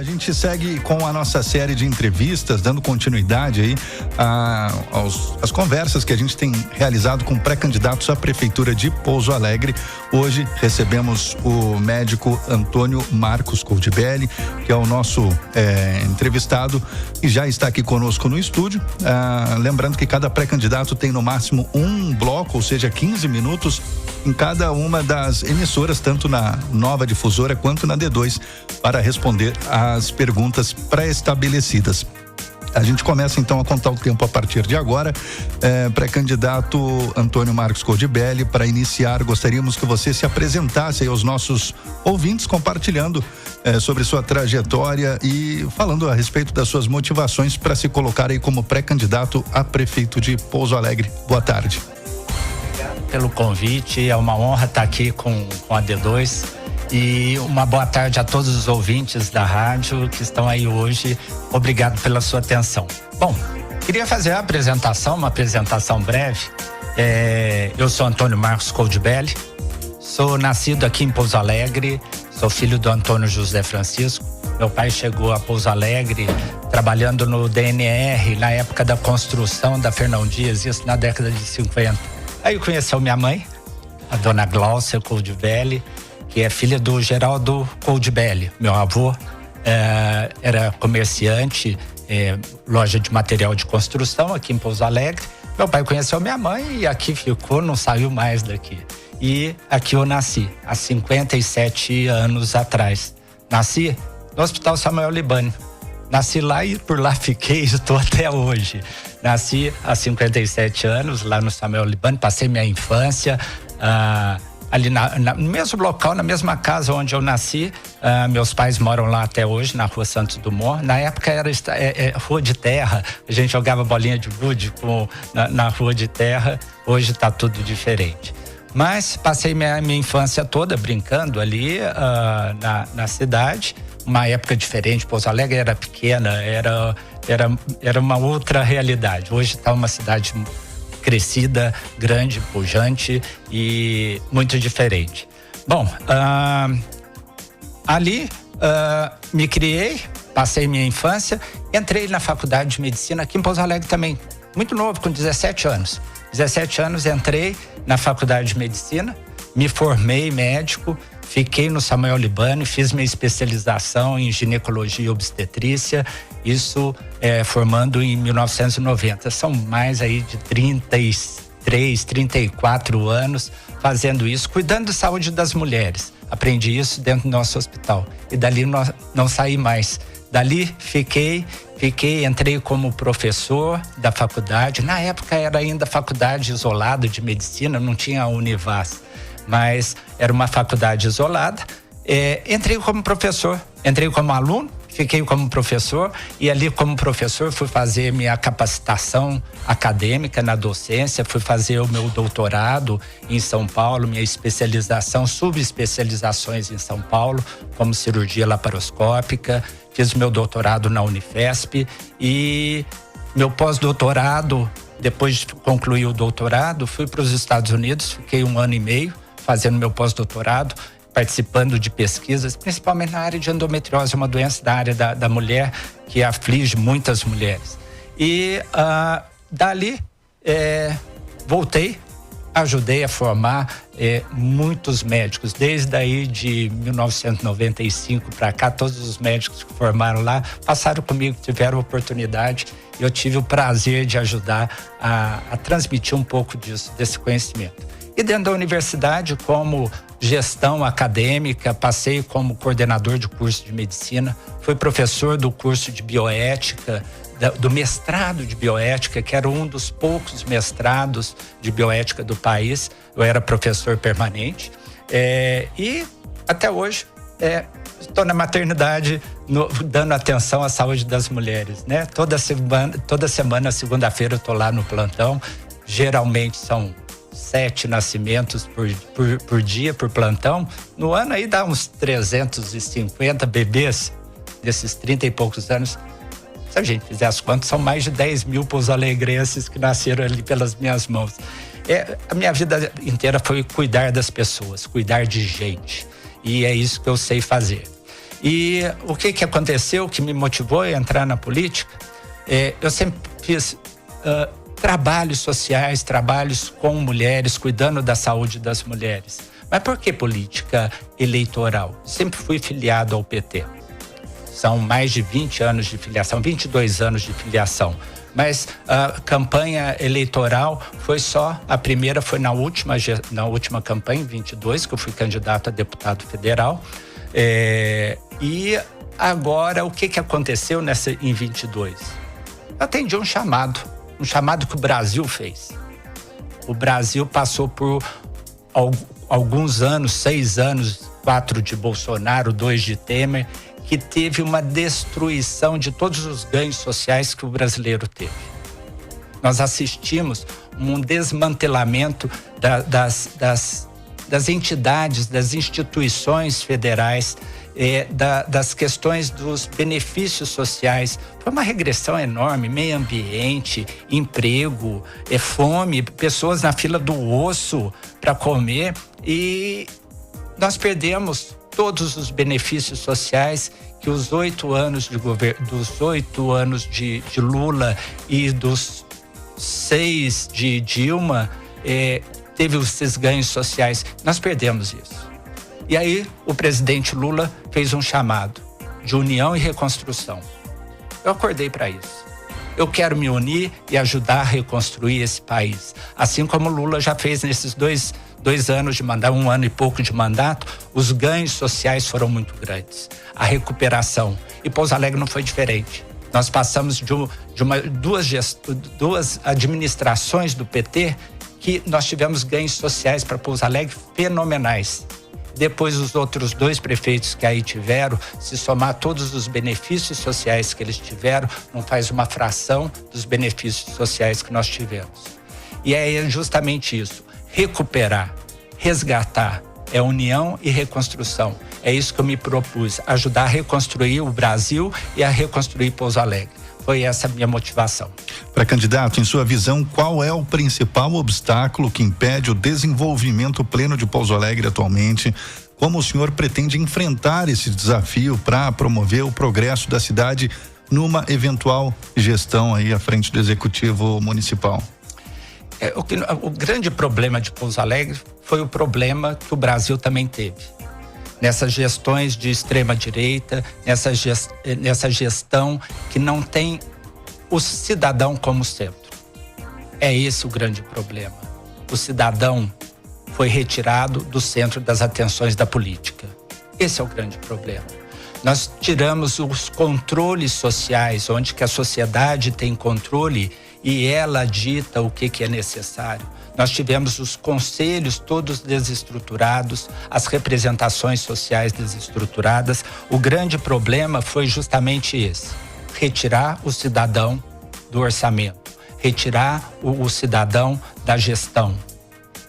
A gente segue com a nossa série de entrevistas, dando continuidade aí às conversas que a gente tem realizado com pré-candidatos à Prefeitura de Pouso Alegre. Hoje recebemos o médico Antônio Marcos Coldibelli, que é o nosso entrevistado e já está aqui conosco no estúdio. Lembrando que cada pré-candidato tem no máximo um bloco, ou seja, 15 minutos em cada uma das emissoras, tanto na Nova Difusora quanto na D2, para responder às perguntas pré-estabelecidas. A gente começa então a contar o tempo a partir de agora. Pré-candidato Antônio Marcos Coldibelli, para iniciar, gostaríamos que você se apresentasse aí aos nossos ouvintes, compartilhando sobre sua trajetória e falando a respeito das suas motivações para se colocar aí como pré-candidato a prefeito de Pouso Alegre. Boa tarde. Obrigado pelo convite, é uma honra estar aqui com a D2 e uma boa tarde a todos os ouvintes da rádio que estão aí hoje. Obrigado pela sua atenção. Bom, queria fazer uma apresentação breve. Eu sou Antônio Marcos Coldibelli, sou nascido aqui em Pouso Alegre, sou filho do Antônio José Francisco. Meu pai chegou a Pouso Alegre trabalhando no DNR na época da construção da Fernão Dias, isso na década de 50. Aí conheceu minha mãe, a dona Gláucia Coldibelli, que é filha do Geraldo Coldibelli. Meu avô era comerciante, loja de material de construção aqui em Pouso Alegre. Meu pai conheceu minha mãe e aqui ficou, não saiu mais daqui. E aqui eu nasci, há 57 anos atrás. Nasci no Hospital Samuel Libânio. Nasci lá e por lá fiquei, estou até hoje. Nasci há 57 anos lá no Samuel Libânio, passei minha infância ali no mesmo local, na mesma casa onde eu nasci. Meus pais moram lá até hoje, na Rua Santos Dumont. Na época era rua de terra, a gente jogava bolinha de gude na rua de terra. Hoje está tudo diferente. Mas passei minha infância toda brincando ali na cidade. Uma época diferente, Pouso Alegre era pequena, era uma outra realidade. Hoje está uma cidade crescida, grande, pujante e muito diferente. Bom, ali me criei, passei minha infância, entrei na faculdade de medicina aqui em Pouso Alegre também, muito novo, com 17 anos. 17 anos entrei na faculdade de medicina, me formei médico, fiquei no Samuel Libânio, fiz minha especialização em ginecologia e obstetrícia, isso formando em 1990. São mais aí de 33, 34 anos fazendo isso, cuidando da saúde das mulheres. Aprendi isso dentro do nosso hospital e dali não saí mais. Dali entrei como professor da faculdade. Na época era ainda faculdade isolada de medicina, não tinha a Univas, mas era uma faculdade isolada. Entrei como professor, entrei como aluno, fiquei como professor e ali como professor fui fazer minha capacitação acadêmica na docência, fui fazer o meu doutorado em São Paulo, minha especialização, subespecializações em São Paulo, como cirurgia laparoscópica, fiz o meu doutorado na Unifesp e meu pós-doutorado, depois de concluir o doutorado, fui para os Estados Unidos, fiquei 1 ano e meio fazendo meu pós-doutorado, participando de pesquisas, principalmente na área de endometriose, uma doença da área da mulher que aflige muitas mulheres. E dali voltei, ajudei a formar muitos médicos, desde aí de 1995 para cá, todos os médicos que formaram lá passaram comigo, tiveram oportunidade e eu tive o prazer de ajudar a transmitir um pouco desse conhecimento. E dentro da universidade, como gestão acadêmica, passei como coordenador de curso de medicina, fui professor do curso de bioética, do mestrado de bioética, que era um dos poucos mestrados de bioética do país. Eu era professor permanente e até hoje estou na maternidade, dando atenção à saúde das mulheres, né? Toda semana, segunda-feira, eu estou lá no plantão. Geralmente são 7 nascimentos por dia, por plantão. No ano aí dá uns 350 bebês desses 30 e poucos anos. Se a gente fizer as contas, são mais de 10 mil pouso-alegrenses que nasceram ali pelas minhas mãos. A minha vida inteira foi cuidar das pessoas, cuidar de gente. E é isso que eu sei fazer. E o que aconteceu que me motivou a entrar na política? Eu sempre fiz trabalhos sociais, trabalhos com mulheres, cuidando da saúde das mulheres. Mas por que política eleitoral? Sempre fui filiado ao PT. São mais de 20 anos de filiação, 22 anos de filiação. Mas a campanha eleitoral foi só, a primeira foi na última campanha, em 22, que eu fui candidato a deputado federal. E agora, o que aconteceu em 22? Eu atendi um chamado que o Brasil fez. O Brasil passou por alguns anos, 6 anos, 4 de Bolsonaro, 2 de Temer, que teve uma destruição de todos os ganhos sociais que o brasileiro teve. Nós assistimos um desmantelamento das entidades, das instituições federais, das questões dos benefícios sociais. Foi uma regressão enorme, meio ambiente, emprego, fome, pessoas na fila do osso para comer, e nós perdemos todos os benefícios sociais que os 8 anos de governo, dos 8 anos de Lula e dos 6 de Dilma, teve esses ganhos sociais. Nós perdemos isso. E aí o presidente Lula fez um chamado de união e reconstrução. Eu acordei para isso. Eu quero me unir e ajudar a reconstruir esse país. Assim como Lula já fez nesses dois anos de mandato, 1 ano e pouco de mandato, os ganhos sociais foram muito grandes. A recuperação. E Pouso Alegre não foi diferente. Nós passamos de duas administrações do PT que nós tivemos ganhos sociais para Pouso Alegre fenomenais. Depois, os outros 2 prefeitos que aí tiveram, se somar todos os benefícios sociais que eles tiveram, não faz uma fração dos benefícios sociais que nós tivemos. E é justamente isso, recuperar, resgatar, é união e reconstrução. É isso que eu me propus, ajudar a reconstruir o Brasil e a reconstruir Pouso Alegre. Foi essa a minha motivação. Pré-candidato, em sua visão, qual é o principal obstáculo que impede o desenvolvimento pleno de Pouso Alegre atualmente? Como o senhor pretende enfrentar esse desafio para promover o progresso da cidade numa eventual gestão aí à frente do Executivo Municipal? O grande problema de Pouso Alegre foi o problema que o Brasil também teve. Nessas gestões de extrema-direita, nessa gestão que não tem o cidadão como centro. É esse o grande problema. O cidadão foi retirado do centro das atenções da política. Esse é o grande problema. Nós tiramos os controles sociais, onde que a sociedade tem controle e ela dita o que é necessário. Nós tivemos os conselhos todos desestruturados, as representações sociais desestruturadas. O grande problema foi justamente esse: retirar o cidadão do orçamento, retirar o cidadão da gestão.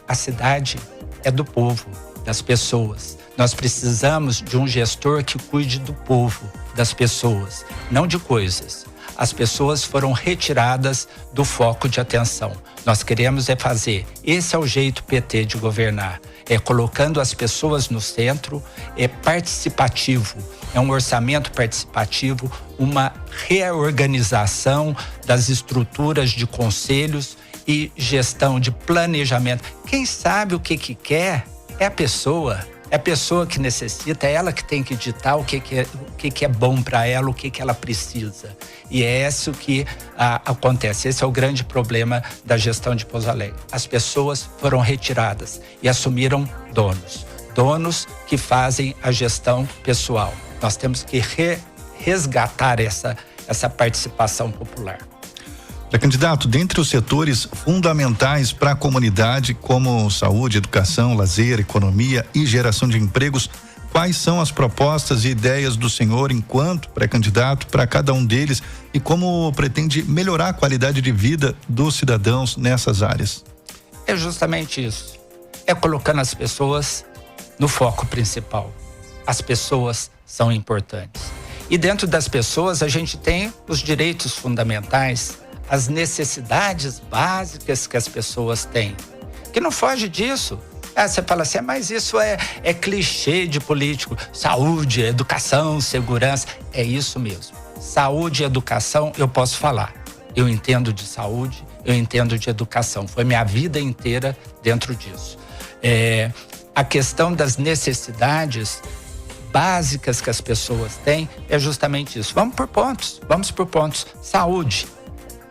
A cidade é do povo, das pessoas. Nós precisamos de um gestor que cuide do povo, das pessoas, não de coisas. As pessoas foram retiradas do foco de atenção. Nós queremos fazer. Esse é o jeito PT de governar. É colocando as pessoas no centro, é participativo. É um orçamento participativo, uma reorganização das estruturas de conselhos e gestão de planejamento. Quem sabe o que quer é a pessoa. É a pessoa que necessita, é ela que tem que ditar o que é bom para ela, o que ela precisa. E é isso que acontece. Esse é o grande problema da gestão de Pouso Alegre. As pessoas foram retiradas e assumiram donos que fazem a gestão pessoal. Nós temos que resgatar essa participação popular. Candidato, dentre os setores fundamentais para a comunidade, como saúde, educação, lazer, economia e geração de empregos, quais são as propostas e ideias do senhor enquanto pré-candidato para cada um deles e como pretende melhorar a qualidade de vida dos cidadãos nessas áreas? É justamente isso. É colocando as pessoas no foco principal. As pessoas são importantes. E dentro das pessoas a gente tem os direitos fundamentais, as necessidades básicas que as pessoas têm. Que não foge disso. Você fala assim, mas isso é clichê de político. Saúde, educação, segurança. É isso mesmo. Saúde e educação, eu posso falar. Eu entendo de saúde, eu entendo de educação. Foi minha vida inteira dentro disso. A questão das necessidades básicas que as pessoas têm é justamente isso. Vamos por pontos. Saúde.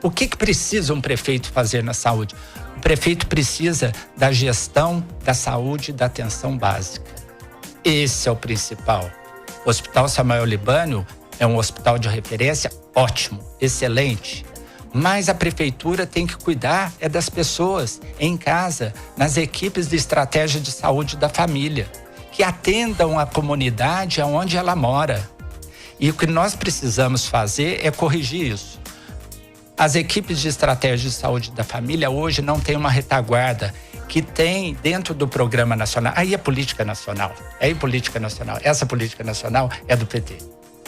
O que precisa um prefeito fazer na saúde? O prefeito precisa da gestão da saúde e da atenção básica. Esse é o principal. O Hospital Samuel Libânio é um hospital de referência ótimo, excelente. Mas a prefeitura tem que cuidar das pessoas em casa, nas equipes de estratégia de saúde da família, que atendam a comunidade onde ela mora. E o que nós precisamos fazer é corrigir isso. As equipes de estratégia de saúde da família hoje não têm uma retaguarda que tem dentro do programa nacional. Aí é política nacional. Essa política nacional é do PT,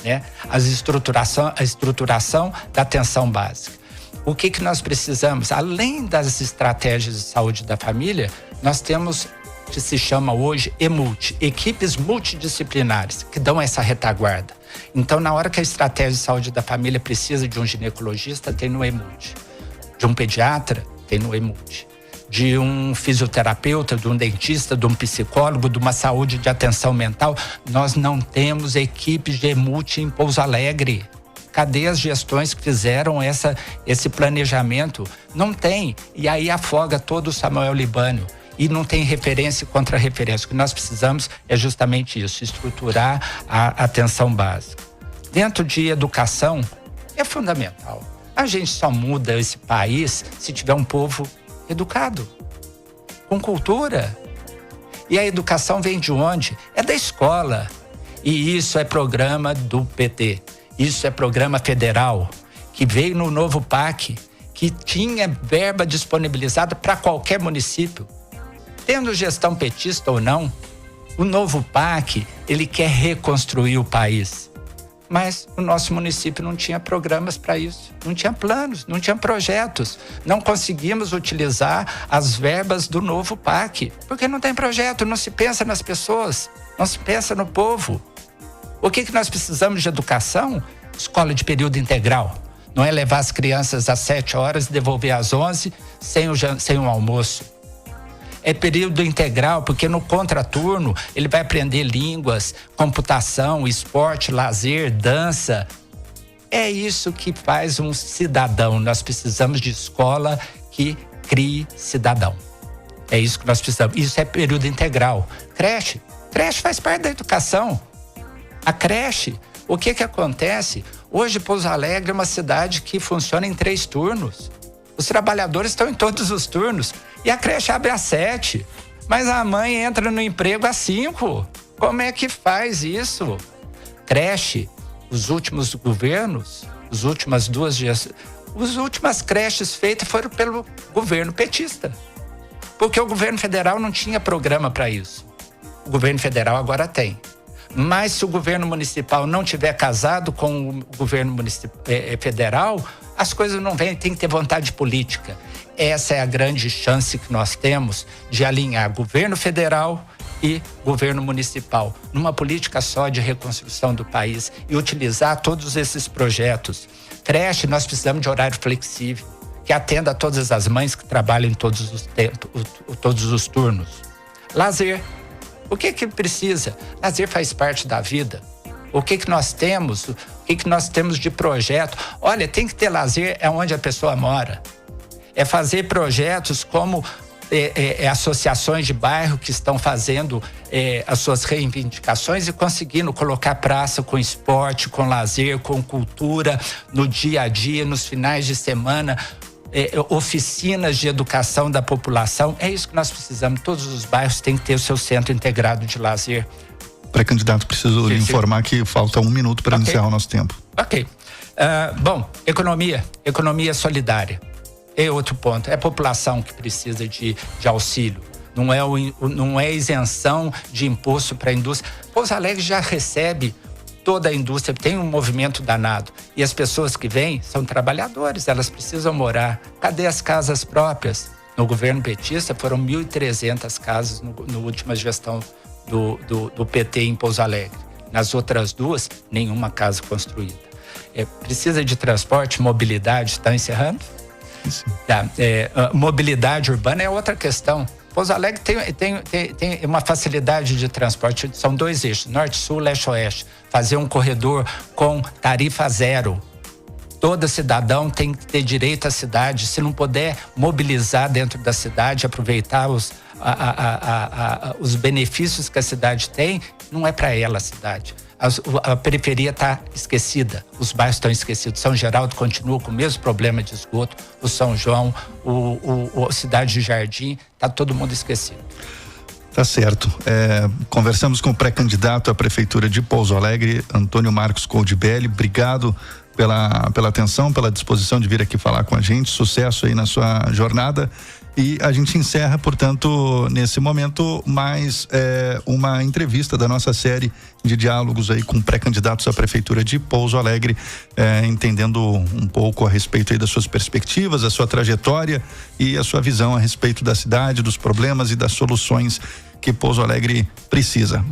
né? A estruturação da atenção básica. O que nós precisamos? Além das estratégias de saúde da família, nós temos o que se chama hoje EMULT, equipes multidisciplinares, que dão essa retaguarda. Então, na hora que a estratégia de saúde da família precisa de um ginecologista, tem no EMULT. De um pediatra, tem no EMULT. De um fisioterapeuta, de um dentista, de um psicólogo, de uma saúde de atenção mental, nós não temos equipes de EMULT em Pouso Alegre. Cadê as gestões que fizeram esse planejamento? Não tem. E aí afoga todo o Samuel Libânio. E não tem referência e contra-referência. O que nós precisamos é justamente isso, estruturar a atenção básica. Dentro de educação, é fundamental. A gente só muda esse país se tiver um povo educado, com cultura. E a educação vem de onde? É da escola. E isso é programa do PT. Isso é programa federal, que veio no novo PAC, que tinha verba disponibilizada para qualquer município. Tendo gestão petista ou não, o novo PAC, ele quer reconstruir o país. Mas o nosso município não tinha programas para isso, não tinha planos, não tinha projetos. Não conseguimos utilizar as verbas do novo PAC, porque não tem projeto, não se pensa nas pessoas, não se pensa no povo. O que nós precisamos de educação? Escola de período integral. Não é levar as crianças às 7 horas e devolver às 11 sem o almoço. É período integral, porque no contraturno ele vai aprender línguas, computação, esporte, lazer, dança. É isso que faz um cidadão. Nós precisamos de escola que crie cidadão. É isso que nós precisamos. Isso é período integral. Creche faz parte da educação. A creche, o que acontece? Hoje, Pouso Alegre é uma cidade que funciona em 3 turnos. Os trabalhadores estão em todos os turnos. E a creche abre às 7. Mas a mãe entra no emprego às 5. Como é que faz isso? Creche, os últimos governos, as últimas creches feitas foram pelo governo petista. Porque o governo federal não tinha programa para isso. O governo federal agora tem. Mas se o governo municipal não tiver casado com o governo federal, as coisas não vêm, tem que ter vontade política. Essa é a grande chance que nós temos de alinhar governo federal e governo municipal numa política só de reconstrução do país e utilizar todos esses projetos. Creche, nós precisamos de horário flexível, que atenda a todas as mães que trabalham em todos os tempos, todos os turnos. Lazer. O que precisa? Lazer faz parte da vida. O que nós temos? O que nós temos de projeto? Olha, tem que ter lazer onde a pessoa mora. É fazer projetos como associações de bairro que estão fazendo as suas reivindicações e conseguindo colocar praça com esporte, com lazer, com cultura no dia a dia, nos finais de semana. Oficinas de educação da população. É isso que nós precisamos. Todos os bairros têm que ter o seu centro integrado de lazer. Pré-candidato, preciso lhe informar que falta 1 minuto para encerrar o nosso tempo. Ok. Bom, economia solidária. É outro ponto. É a população que precisa de auxílio. Não é isenção de imposto para a indústria. Pouso Alegre já recebe toda a indústria, tem um movimento danado. E as pessoas que vêm são trabalhadores, elas precisam morar. Cadê as casas próprias? No governo petista foram 1.300 casas no última gestão do PT em Pouso Alegre. Nas outras duas, nenhuma casa construída. Precisa de transporte, mobilidade, está encerrando? Tá, mobilidade urbana é outra questão. Pouso Alegre tem uma facilidade de transporte, são 2 eixos, norte-sul, leste-oeste. Fazer um corredor com tarifa zero. Todo cidadão tem que ter direito à cidade. Se não puder mobilizar dentro da cidade, aproveitar os benefícios que a cidade tem, não é para ela a cidade. A periferia está esquecida, os bairros estão esquecidos. São Geraldo continua com o mesmo problema de esgoto, o São João, a cidade de Jardim, está todo mundo esquecido. Tá certo. Conversamos com o pré-candidato à Prefeitura de Pouso Alegre, Antônio Marcos Coldibelli. Obrigado pela atenção, pela disposição de vir aqui falar com a gente. Sucesso aí na sua jornada. E a gente encerra, portanto, nesse momento, mais uma entrevista da nossa série de diálogos aí com pré-candidatos à Prefeitura de Pouso Alegre, entendendo um pouco a respeito aí das suas perspectivas, a sua trajetória e a sua visão a respeito da cidade, dos problemas e das soluções que Pouso Alegre precisa.